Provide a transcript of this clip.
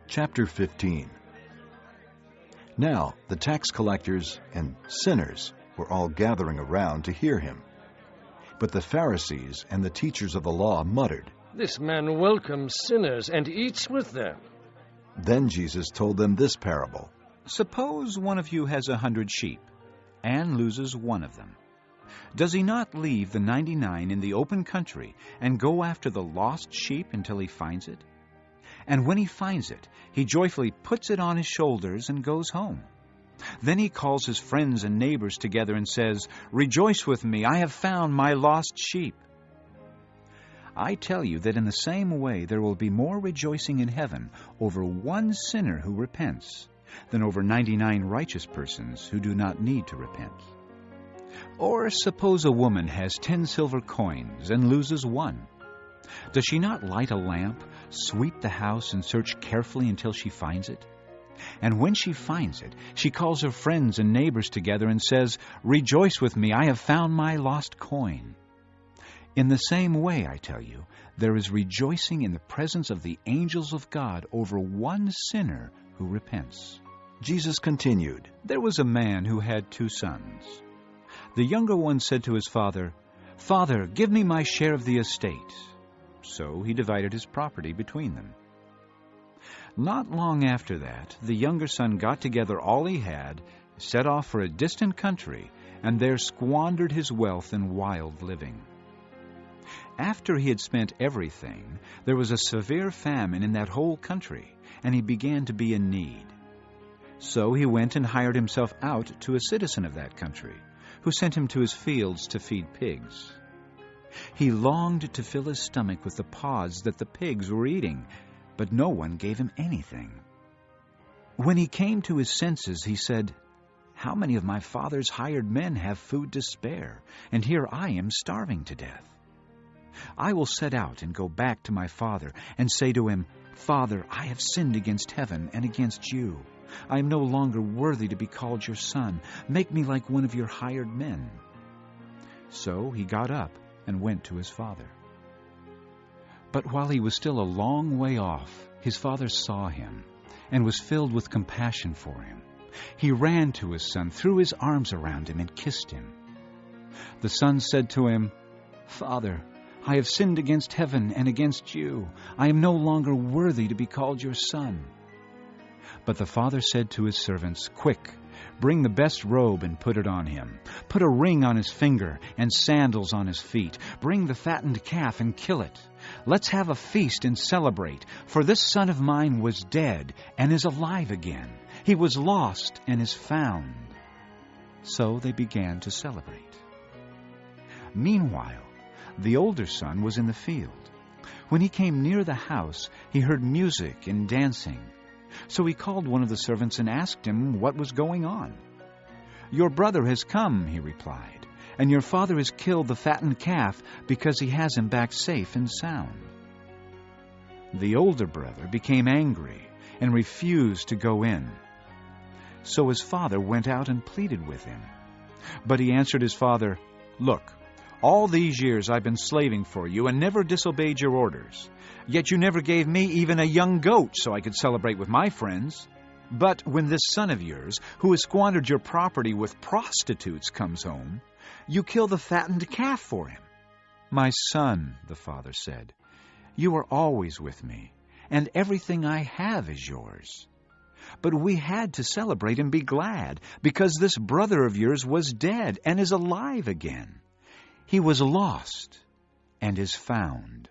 Chapter 15. Now the tax collectors and sinners were all gathering around to hear him. But the Pharisees and the teachers of the law muttered. "This man welcomes sinners and eats with them." Then Jesus told them this parable. Suppose one of you has 100 sheep, and loses one of them. Does he not leave the 99 in the open country and go after the lost sheep until he finds it? And when he finds it, he joyfully puts it on his shoulders and goes home. Then he calls his friends and neighbors together and says, "Rejoice with me, I have found my lost sheep." I tell you that in the same way there will be more rejoicing in heaven over one sinner who repents than over 99 righteous persons who do not need to repent. Or suppose a woman has 10 silver coins and loses one. Does she not light a lamp, sweep the house, and search carefully until she finds it? And when she finds it, she calls her friends and neighbors together and says, "Rejoice with me, I have found my lost coin." In the same way, I tell you, there is rejoicing in the presence of the angels of God over one sinner who repents. Jesus continued. There was a man who had 2 sons. The younger one said to his father, "Father, give me my share of the estate." So he divided his property between them. Not long after that, the younger son got together all he had, set off for a distant country, and there squandered his wealth in wild living. After he had spent everything, there was a severe famine in that whole country, and he began to be in need. So he went and hired himself out to a citizen of that country, who sent him to his fields to feed pigs. He longed to fill his stomach with the pods that the pigs were eating, but no one gave him anything. When he came to his senses, he said, "How many of my father's hired men have food to spare, and here I am starving to death? I will set out and go back to my father and say to him, 'Father, I have sinned against heaven and against you. I am no longer worthy to be called your son. Make me like one of your hired men.' So he got up and went to his father. But while he was still a long way off, his father saw him and was filled with compassion for him. He ran to his son, threw his arms around him, and kissed him. The son said to him, 'Father, I have sinned against heaven and against you. I am no longer worthy to be called your son.' But the father said to his servants, 'Quick, bring the best robe and put it on him. Put a ring on his finger and sandals on his feet. Bring the fattened calf and kill it. Let's have a feast and celebrate, for this son of mine was dead and is alive again. He was lost and is found.' So they began to celebrate. Meanwhile, the older son was in the field. When he came near the house, he heard music and dancing. So he called one of the servants and asked him what was going on. 'Your brother has come,' he replied, 'and your father has killed the fattened calf because he has him back safe and sound.' The older brother became angry and refused to go in. So his father went out and pleaded with him. But he answered his father, 'Look, all these years I've been slaving for you and never disobeyed your orders. Yet you never gave me even a young goat so I could celebrate with my friends. But when this son of yours, who has squandered your property with prostitutes, comes home, you kill the fattened calf for him.' 'My son,' the father said, 'you are always with me, and everything I have is yours. But we had to celebrate and be glad, because this brother of yours was dead and is alive again. He was lost and is found.'